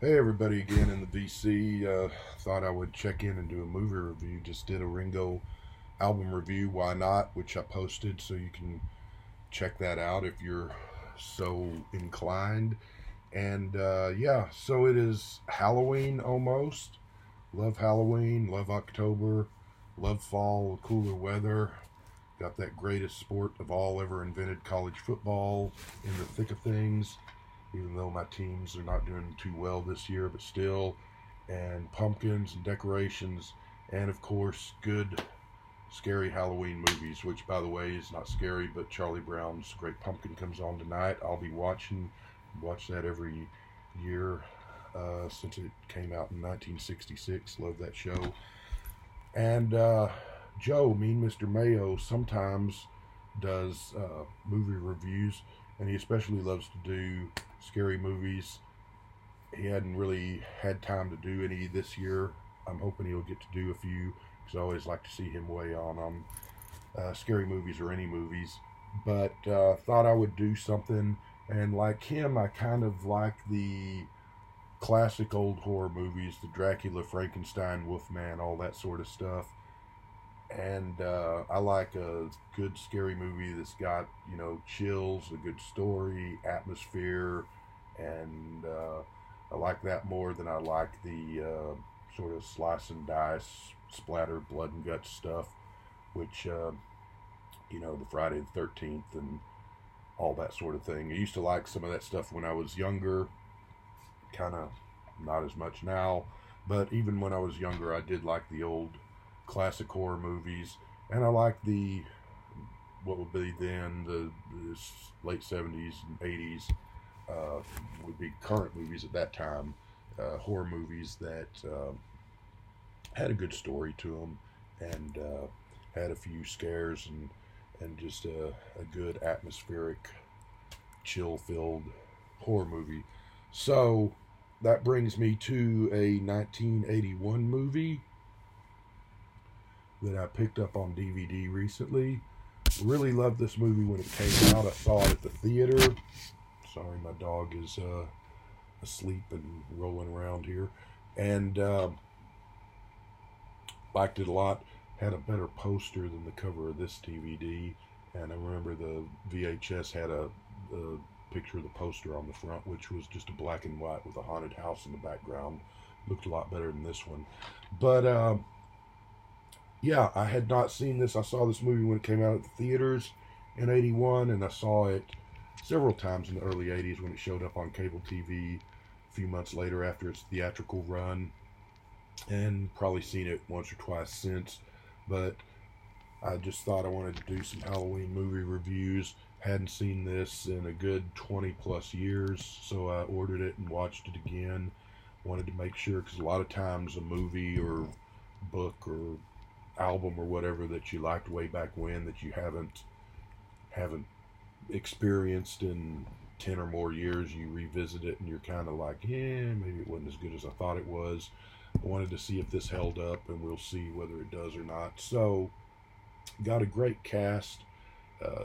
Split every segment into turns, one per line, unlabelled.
Hey everybody again in the VC. Thought I would check in and do a movie review. Just did a Ringo album review, Why Not, which I posted, so you can check that out if you're so inclined. And yeah, so it is Halloween almost. Love Halloween, love October, love fall, cooler weather. Got that greatest sport of all ever invented, college football, in the thick of things, even though my teams are not doing too well this year, but still. And pumpkins and decorations, and of course, good, scary Halloween movies, which, by the way, is not scary, but Charlie Brown's Great Pumpkin comes on tonight. I'll be watch that every year since it came out in 1966. Love that show. And Joe, Mean Mr. Mayo, sometimes does movie reviews, and he especially loves to do scary movies. He hadn't really had time to do any this year. I'm hoping he'll get to do a few, because I always like to see him weigh on scary movies or any movies. But thought I would do something, and like him, I kind of like the classic old horror movies, the Dracula, Frankenstein, Wolfman, all that sort of stuff. And I like a good scary movie that's got, chills, a good story, atmosphere, and I like that more than I like the sort of slice and dice, splatter, blood and guts stuff, which, the Friday the 13th and all that sort of thing. I used to like some of that stuff when I was younger, kind of not as much now, but even when I was younger, I did like the old classic horror movies, and I like the what would be then the late 70s and 80s would be current movies at that time, horror movies that had a good story to them, and had a few scares, and just a good atmospheric, chill filled horror movie. So that brings me to a 1981 movie that I picked up on DVD recently. Really loved this movie when it came out. I saw it at the theater. Sorry, my dog is asleep and rolling around here. And liked it a lot. Had a better poster than the cover of this DVD. And I remember the VHS had a picture of the poster on the front, which was just a black and white with a haunted house in the background. Looked a lot better than this one. But yeah, I had not seen this. I saw this movie when it came out at the theaters in 81, and I saw it several times in the early 80s when it showed up on cable TV a few months later after its theatrical run, and probably seen it once or twice since. But I just thought I wanted to do some Halloween movie reviews. Hadn't seen this in a good 20 plus years, so I ordered it and watched it again. Wanted to make sure, because a lot of times a movie or book or album or whatever that you liked way back when that you haven't experienced in 10 or more years, you revisit it and you're kind of like, yeah, maybe it wasn't as good as I thought it was. I wanted to see if this held up, and we'll see whether it does or not. So got a great cast.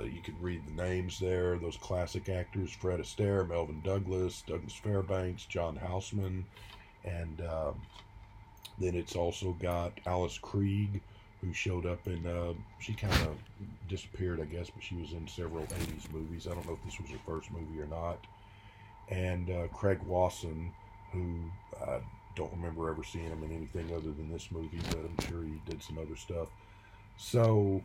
You can read the names there, those classic actors: Fred Astaire, Melvin Douglas, Douglas Fairbanks, John Houseman, and then it's also got Alice Krige, who showed up in, she kind of disappeared, I guess, but she was in several 80s movies. I don't know if this was her first movie or not. And Craig Wasson, who I don't remember ever seeing him in anything other than this movie, but I'm sure he did some other stuff. So,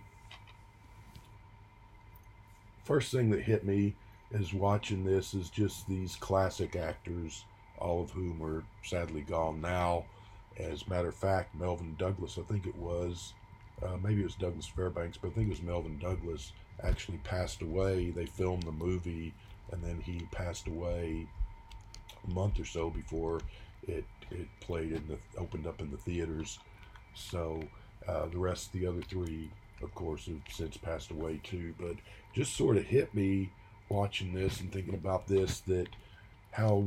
first thing that hit me is watching this is just these classic actors, all of whom are sadly gone now. As a matter of fact, Melvin Douglas, I think it was, maybe it was Douglas Fairbanks, but I think it was Melvin Douglas, actually passed away. They filmed the movie, and then he passed away a month or so before it played opened up in the theaters. So the rest of the other three, of course, have since passed away too. But just sort of hit me watching this and thinking about this, that how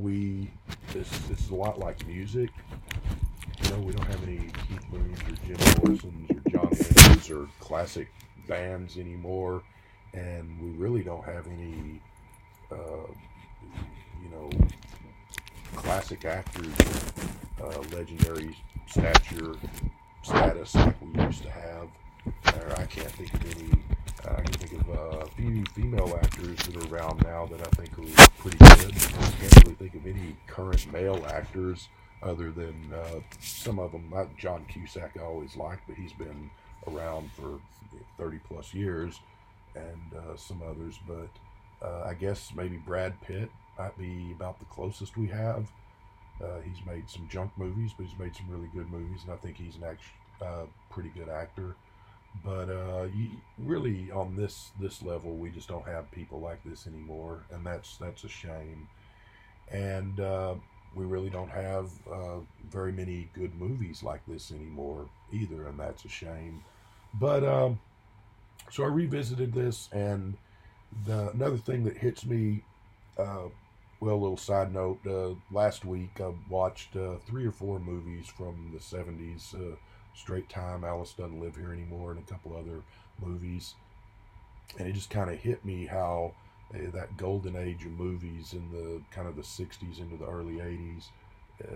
this is a lot like music. We don't have any Keith Moons or Jim Morrisons or John Lennons or classic bands anymore, and we really don't have any, classic actors of legendary status like we used to have. I can't think of any. I can think of a few female actors that are around now that I think are pretty good. Can't really think of any current male actors other than some of them. Like John Cusack, I always liked, but he's been around for 30 plus years, and some others. But I guess maybe Brad Pitt might be about the closest we have. He's made some junk movies, but he's made some really good movies, and I think he's an pretty good actor. But really, on this level, we just don't have people like this anymore, and that's a shame. And we really don't have very many good movies like this anymore either, and that's a shame. But so I revisited this, and another thing that hits me. Well, a little side note. Last week, I watched 3 or 4 movies from the '70s. Straight Time, Alice Doesn't Live Here Anymore, and a couple other movies. And it just kind of hit me how that golden age of movies in the kind of the '60s into the early '80s,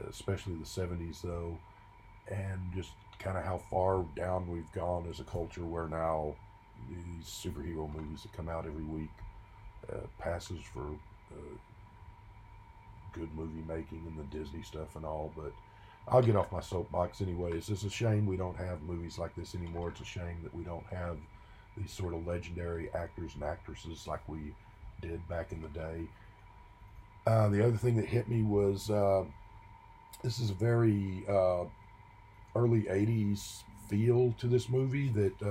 especially the '70s though, and just kind of how far down we've gone as a culture, where now these superhero movies that come out every week passes for good movie making and the Disney stuff and all. But I'll get off my soapbox anyways. It's a shame we don't have movies like this anymore. It's a shame that we don't have these sort of legendary actors and actresses like we did back in the day. The other thing that hit me was this is a very early '80s feel to this movie that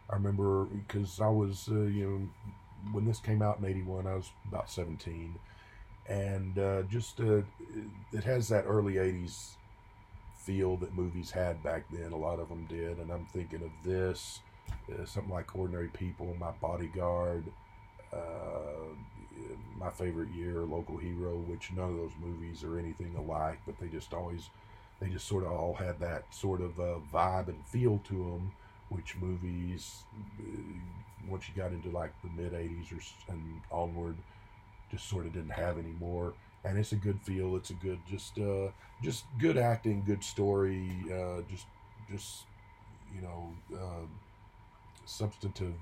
I remember, because I was, when this came out in '81, I was about 17. And it has that early '80s feel that movies had back then. A lot of them did, and I'm thinking of this, something like Ordinary People, My Bodyguard, My Favorite Year, Local Hero, which none of those movies are anything alike, but they just sort of all had that sort of vibe and feel to them, which movies, once you got into like the mid '80s and onward, just sort of didn't have anymore. And it's a good feel. It's a good, just good acting, good story, just substantive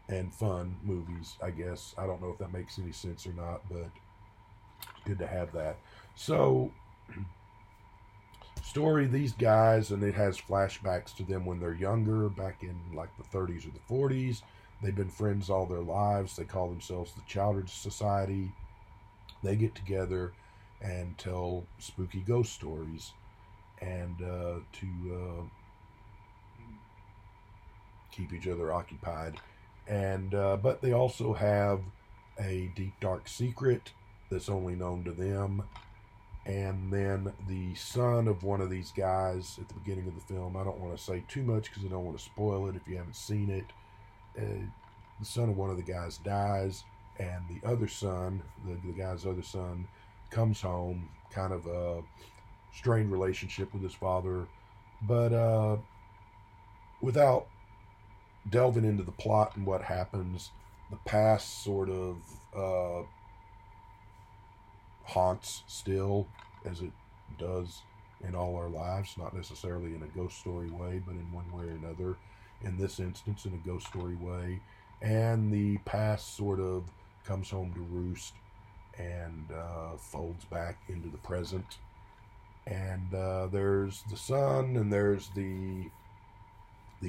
and fun movies, I guess. I don't know if that makes any sense or not, but it's good to have that. So, story, these guys, and it has flashbacks to them when they're younger, back in like the '30s or the '40s. They've been friends all their lives. They call themselves the Chowder Society. They get together and tell spooky ghost stories, and to keep each other occupied. And but they also have a deep, dark secret that's only known to them. And then the son of one of these guys at the beginning of the film, I don't want to say too much because I don't want to spoil it if you haven't seen it. The son of one of the guys dies, and the other son, the guy's other son, comes home, kind of a strained relationship with his father. But without delving into the plot and what happens, the past sort of haunts still, as it does in all our lives, not necessarily in a ghost story way, but in one way or another. In this instance, in a ghost story way. And the past sort of comes home to roost and folds back into the present. And there's the son, and there's the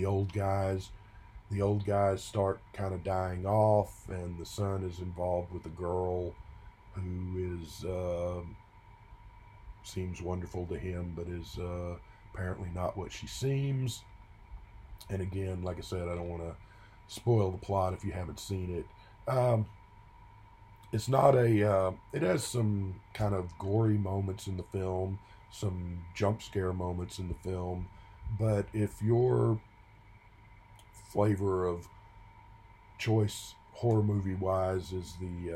old guys. The old guys start kind of dying off, and the son is involved with a girl who is seems wonderful to him, but is apparently not what she seems. And again, like I said, I don't want to spoil the plot if you haven't seen it. It's not a. It has some kind of gory moments in the film, some jump scare moments in the film, but if your flavor of choice horror movie wise is the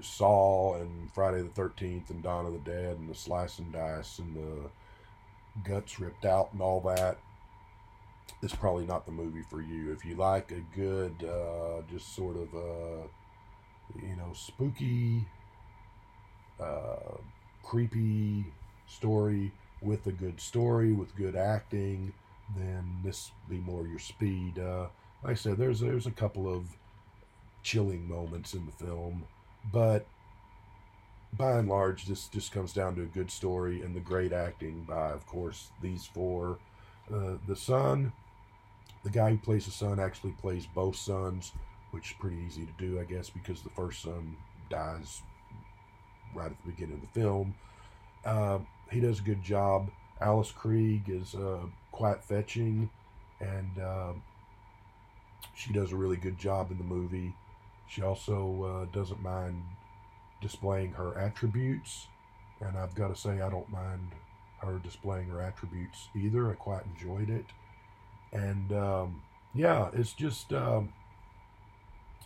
Saw and Friday the 13th and Dawn of the Dead and the slice and dice and the guts ripped out and all that, it's probably not the movie for you. If you like a good just sort of spooky creepy story with a good story, with good acting, then this be more your speed. Like I said, there's a couple of chilling moments in the film, but by and large, this just comes down to a good story and the great acting by, of course, these four. The son, the guy who plays the son, actually plays both sons, which is pretty easy to do, I guess, because the first son dies right at the beginning of the film. He does a good job. Alice Krieg is quite fetching, and she does a really good job in the movie. She also doesn't mind displaying her attributes, and I've got to say I don't mind her displaying her attributes either. I quite enjoyed it, and yeah, it's just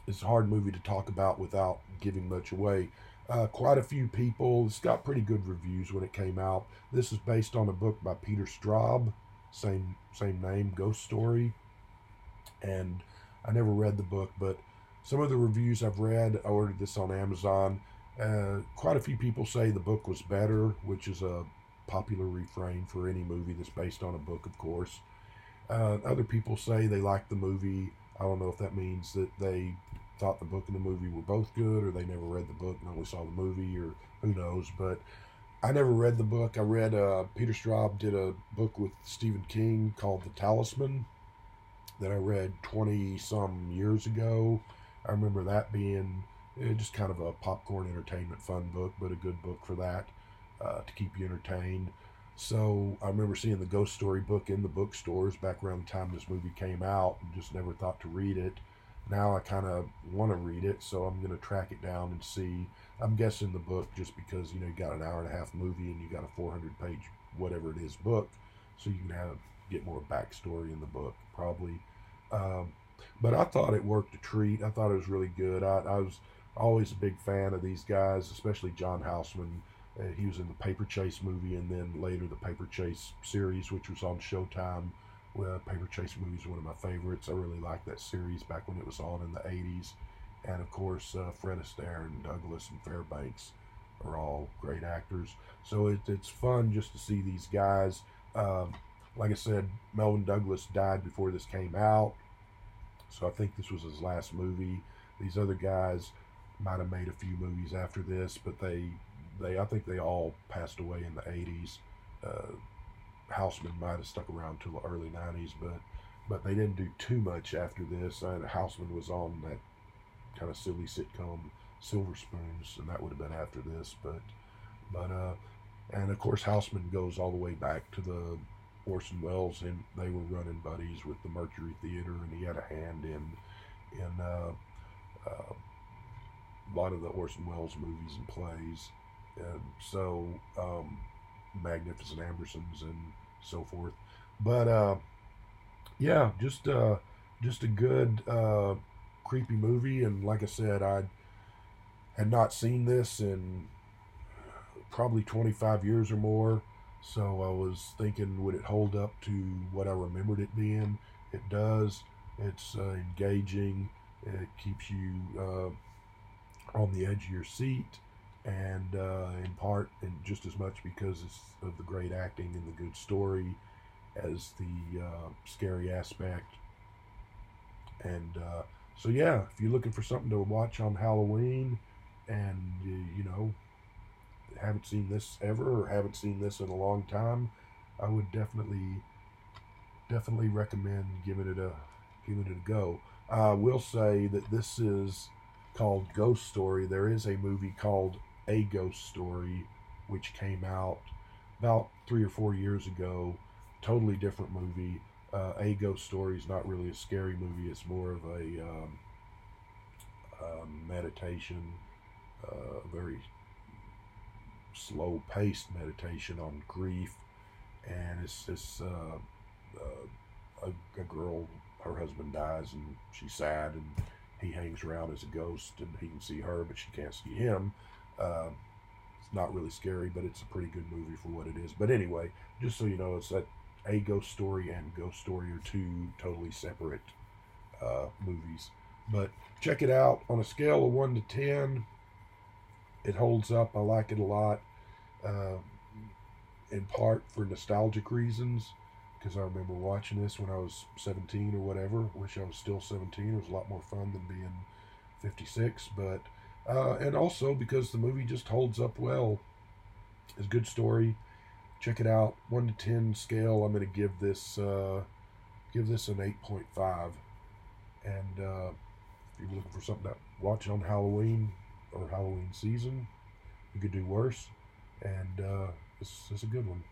it's a hard movie to talk about without giving much away. Quite a few people. It's got pretty good reviews when it came out. This is based on a book by Peter Straub, same name, Ghost Story, and I never read the book, but some of the reviews I've read, I ordered this on Amazon. Quite a few people say the book was better, which is a popular refrain for any movie that's based on a book, of course. Other people say they liked the movie. I don't know if that means that they thought the book and the movie were both good, or they never read the book and only saw the movie, or who knows. But I never read the book. I read Peter Straub did a book with Stephen King called The Talisman that I read 20-some years ago. I remember that being just kind of a popcorn entertainment fun book, but a good book for that, to keep you entertained. So I remember seeing the Ghost Story book in the bookstores back around the time this movie came out, and just never thought to read it. Now I kind of want to read it, so I'm going to track it down and see. I'm guessing the book, just because you got an hour and a half movie and you got a 400-page whatever it is book, so you can get more backstory in the book probably. But I thought it worked a treat. I thought it was really good. I was always a big fan of these guys, especially John Houseman. He was in the Paper Chase movie, and then later the Paper Chase series, which was on Showtime. Well, Paper Chase movie is one of my favorites. I really liked that series back when it was on in the 80s. And of course, Fred Astaire and Douglas and Fairbanks are all great actors. So it's fun just to see these guys. Like I said, Melvin Douglas died before this came out, so I think this was his last movie. These other guys might have made a few movies after this, but I think they all passed away in the 80s. Houseman might have stuck around till the early 90s, but they didn't do too much after this. Houseman was on that kind of silly sitcom Silver Spoons, and that would have been after this. But and of course Houseman goes all the way back to the Orson Welles, and they were running buddies with the Mercury Theater, and he had a hand in a lot of the Orson Welles movies and plays, and so Magnificent Ambersons and so forth. But yeah, just a good creepy movie. And like I said, I had not seen this in probably 25 years or more, so I was thinking, would it hold up to what I remembered it being? It does. It's engaging. It keeps you on the edge of your seat, and in part, and just as much because of the great acting and the good story as the scary aspect. And so yeah, if you're looking for something to watch on Halloween, and haven't seen this ever, or haven't seen this in a long time, I would definitely recommend giving it a go. I will say that this is called Ghost Story. There is a movie called A Ghost Story, which came out about 3 or 4 years ago. Totally different movie. A Ghost Story is not really a scary movie. It's more of a meditation, very slow-paced meditation on grief, and it's a girl. Her husband dies, and she's sad, and he hangs around as a ghost, and he can see her, but she can't see him. It's not really scary, but it's a pretty good movie for what it is. But anyway, just so you know, it's that A Ghost Story and Ghost Story are two totally separate movies. But check it out. On a scale of 1 to 10, It holds up. I like it a lot, uh, in part for nostalgic reasons, because I remember watching this when I was 17 or whatever. Wish I was still 17. It was a lot more fun than being 56. But and also because the movie just holds up well. It's a good story. Check it out. 1 to 10 scale. I'm going to give this an 8.5. And if you're looking for something to watch on Halloween or Halloween season, you could do worse. And this is a good one.